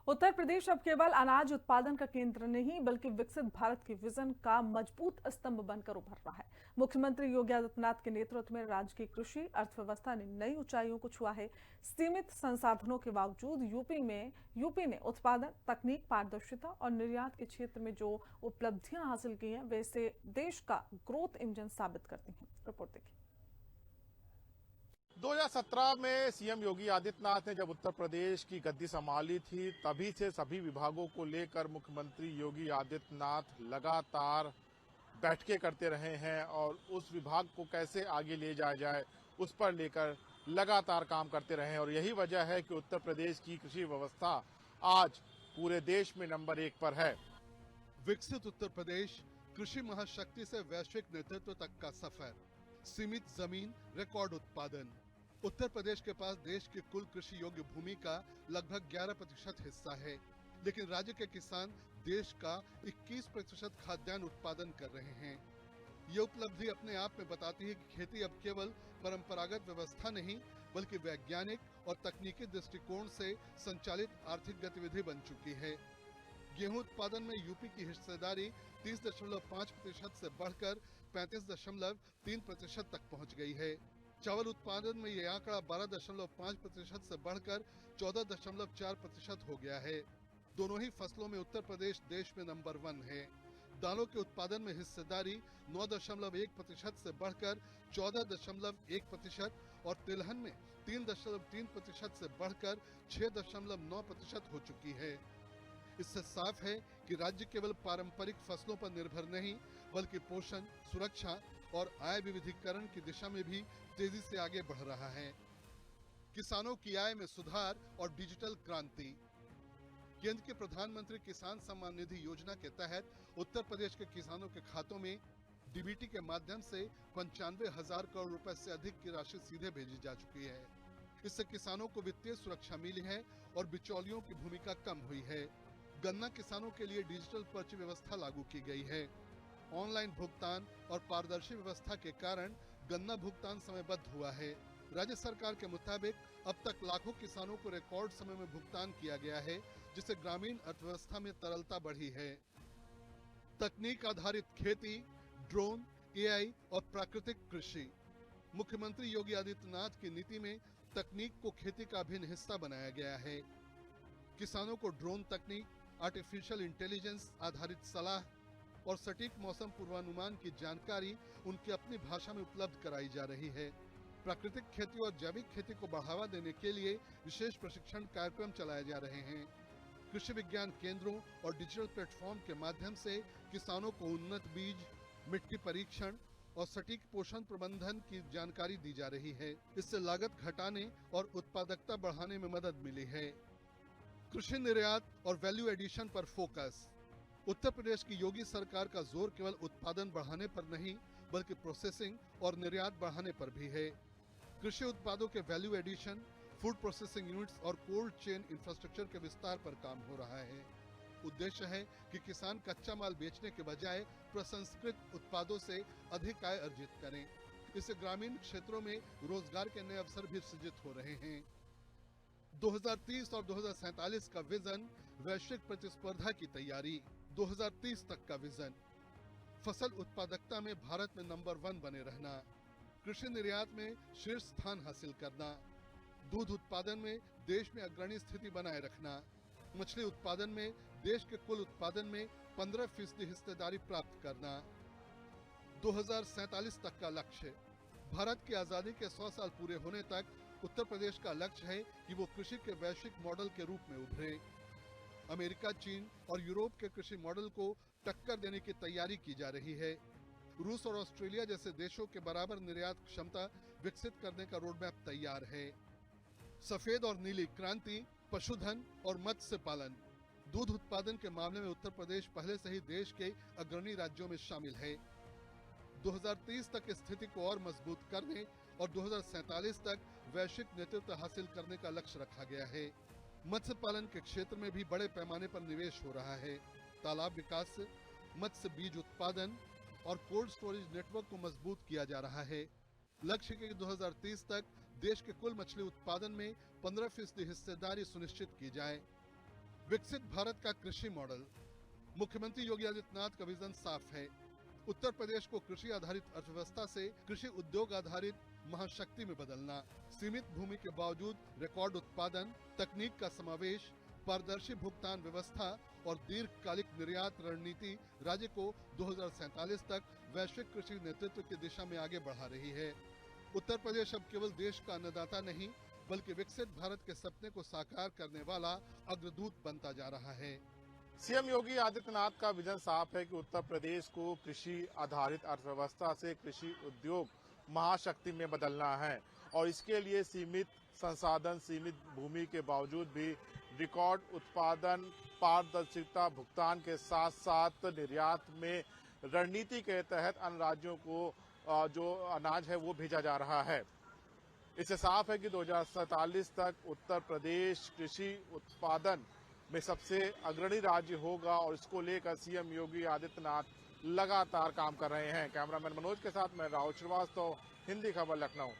उत्तर प्रदेश अब केवल अनाज उत्पादन का केंद्र नहीं बल्कि विकसित भारत के विजन का मजबूत स्तंभ बनकर उभर रहा है। मुख्यमंत्री योगी आदित्यनाथ के नेतृत्व में राज्य की कृषि अर्थव्यवस्था ने नई ऊंचाइयों को छुआ है। सीमित संसाधनों के बावजूद यूपी ने उत्पादन, तकनीक, पारदर्शिता और निर्यात के क्षेत्र में जो उपलब्धियां हासिल की हैं वे इसे देश का ग्रोथ इंजन साबित करती हैं। रिपोर्ट देखिए। 2017 में सीएम योगी आदित्यनाथ ने जब उत्तर प्रदेश की गद्दी संभाली थी, तभी से सभी विभागों को लेकर मुख्यमंत्री योगी आदित्यनाथ लगातार बैठकें करते रहे हैं और उस विभाग को कैसे आगे ले जाया जाए उस पर लेकर लगातार काम करते रहे हैं। और यही वजह है कि उत्तर प्रदेश की कृषि व्यवस्था आज पूरे देश में नंबर 1 पर है। विकसित उत्तर प्रदेश कृषि महाशक्ति से वैश्विक नेतृत्व तक का सफर, सीमित जमीन, रिकॉर्ड उत्पादन। उत्तर प्रदेश के पास देश की कुल कृषि योग्य भूमि का लगभग 11% हिस्सा है, लेकिन राज्य के किसान देश का 21% खाद्यान्न उत्पादन कर रहे हैं। ये उपलब्धि अपने आप में बताती है कि खेती अब केवल परंपरागत व्यवस्था नहीं बल्कि वैज्ञानिक और तकनीकी दृष्टिकोण से संचालित आर्थिक गतिविधि बन चुकी है। गेहूं उत्पादन में यूपी की हिस्सेदारी 30.5% से बढ़कर 35.3% तक पहुंच गई है। चावल उत्पादन में यह आंकड़ा 12.5% से बढ़कर 14.4% हो गया है। दोनों ही फसलों में उत्तर प्रदेश देश में नंबर 1 है। दालों के उत्पादन में हिस्सेदारी 9.1% से बढ़कर 14.1% और तिलहन में 3.3% से बढ़कर 6.9% हो चुकी है। इससे साफ है कि राज्य केवल पारंपरिक फसलों पर निर्भर नहीं बल्कि पोषण, सुरक्षा और आय विविधीकरण की दिशा में भी तेजी से आगे बढ़ रहा है। किसानों की आय में सुधार और डिजिटल क्रांति। केंद्र के प्रधानमंत्री किसान सम्मान निधि योजना के तहत उत्तर प्रदेश के किसानों के खातों में डीबीटी के माध्यम से 95,000 करोड़ रुपए से अधिक की राशि सीधे भेजी जा चुकी है। इससे किसानों को वित्तीय सुरक्षा मिली है और बिचौलियों की भूमिका कम हुई है। गन्ना किसानों के लिए डिजिटल पर्ची व्यवस्था लागू की गई है। ऑनलाइन भुगतान और पारदर्शी व्यवस्था के कारण गन्ना भुगतान समयबद्ध हुआ है। राज्य सरकार के मुताबिक अब तक लाखों किसानों को रिकॉर्ड समय में भुगतान किया गया है, जिससे ग्रामीण अर्थव्यवस्था में तरलता बढ़ी है। तकनीक आधारित खेती, ड्रोन, एआई और प्राकृतिक कृषि। मुख्यमंत्री योगी आदित्यनाथ की नीति में तकनीक को खेती का अभिन्न हिस्सा बनाया गया है। किसानों को ड्रोन तकनीक, आर्टिफिशियल इंटेलिजेंस आधारित सलाह और सटीक मौसम पूर्वानुमान की जानकारी उनकी अपनी भाषा में उपलब्ध कराई जा रही है। प्राकृतिक खेती और जैविक खेती को बढ़ावा देने के लिए विशेष प्रशिक्षण कार्यक्रम चलाए जा रहे हैं। कृषि विज्ञान केंद्रों और डिजिटल प्लेटफॉर्म के माध्यम से किसानों को उन्नत बीज, मिट्टी परीक्षण और सटीक पोषण प्रबंधन की जानकारी दी जा रही है। इससे लागत घटाने और उत्पादकता बढ़ाने में मदद मिली है। कृषि निर्यात और वैल्यू एडिशन पर फोकस। उत्तर प्रदेश की योगी सरकार का जोर केवल उत्पादन बढ़ाने पर नहीं बल्कि प्रोसेसिंग और निर्यात बढ़ाने पर भी है। कृषि उत्पादों के value addition, food processing units और कोल्ड चेन इंफ्रास्ट्रक्चर के विस्तार पर काम हो रहा है। उद्देश्य है कि किसान कच्चा माल बेचने के बजाय प्रसंस्कृत उत्पादों से अधिक आय अर्जित करें। इससे ग्रामीण क्षेत्रों में रोजगार के नए अवसर भी सृजित हो रहे हैं। 2030 और 2047 का विजन, वैश्विक प्रतिस्पर्धा की तैयारी। 2030 तक का विजन, फसल उत्पादकता में भारत में नंबर 1 बने रहना, कृषि निर्यात में शीर्ष स्थान हासिल करना, दूध उत्पादन में देश में अग्रणी स्थिति बनाए रखना, मछली उत्पादन में देश के कुल उत्पादन में 15% हिस्सेदारी प्राप्त करना। 2047 तक का लक्ष्य, भारत की आजादी के 100 साल पूरे होने तक उत्तर प्रदेश का लक्ष्य है कि वो कृषि के वैश्विक मॉडल के रूप में उभरे। अमेरिका, चीन और यूरोप के कृषि मॉडल को टक्कर देने की तैयारी की जा रही है। रूस और ऑस्ट्रेलिया जैसे देशों के बराबर निर्यात क्षमता विकसित करने का रोडमैप तैयार है। सफेद और नीली क्रांति, पशुधन और मत्स्य पालन। दूध उत्पादन के मामले में उत्तर प्रदेश पहले से ही देश के अग्रणी राज्यों में शामिल है। 2030 तक स्थिति को और मजबूत करने और 2047 तक वैश्विक नेतृत्व हासिल करने का लक्ष्य रखा गया है। मत्स्य पालन के क्षेत्र में भी बड़े पैमाने पर निवेश हो रहा है। तालाब विकास, मत्स्य बीज उत्पादन और कोल्ड स्टोरेज नेटवर्क को मजबूत किया जा रहा है। लक्ष्य है कि 2030 तक देश के कुल मछली उत्पादन में 15% हिस्सेदारी सुनिश्चित की जाए। विकसित भारत का कृषि मॉडल। मुख्यमंत्री योगी आदित्यनाथ का विजन साफ है, उत्तर प्रदेश को कृषि आधारित अर्थव्यवस्था से कृषि उद्योग आधारित महाशक्ति में बदलना। सीमित भूमि के बावजूद रिकॉर्ड उत्पादन, तकनीक का समावेश, पारदर्शी भुगतान व्यवस्था और दीर्घकालिक निर्यात रणनीति राज्य को 2047 तक वैश्विक कृषि नेतृत्व की दिशा में आगे बढ़ा रही है। उत्तर प्रदेश अब केवल देश का अन्नदाता नहीं, बल्कि विकसित भारत के सपने को साकार करने वाला अग्रदूत बनता जा रहा है। सीएम योगी आदित्यनाथ का विजन साफ है कि उत्तर प्रदेश को कृषि आधारित अर्थव्यवस्था से कृषि उद्योग महाशक्ति में बदलना है और इसके लिए सीमित संसाधन, सीमित भूमि के बावजूद भी रिकॉर्ड उत्पादन, पारदर्शिता, भुगतान के साथ साथ निर्यात में रणनीति के तहत अन्य राज्यों को जो अनाज है वो भेजा जा रहा है। इससे साफ है कि 2047 तक उत्तर प्रदेश कृषि उत्पादन में सबसे अग्रणी राज्य होगा और इसको लेकर सीएम योगी आदित्यनाथ लगातार काम कर रहे हैं। कैमरामैन मनोज के साथ मैं राहुल श्रीवास्तव, हिंदी खबर, लखनऊ।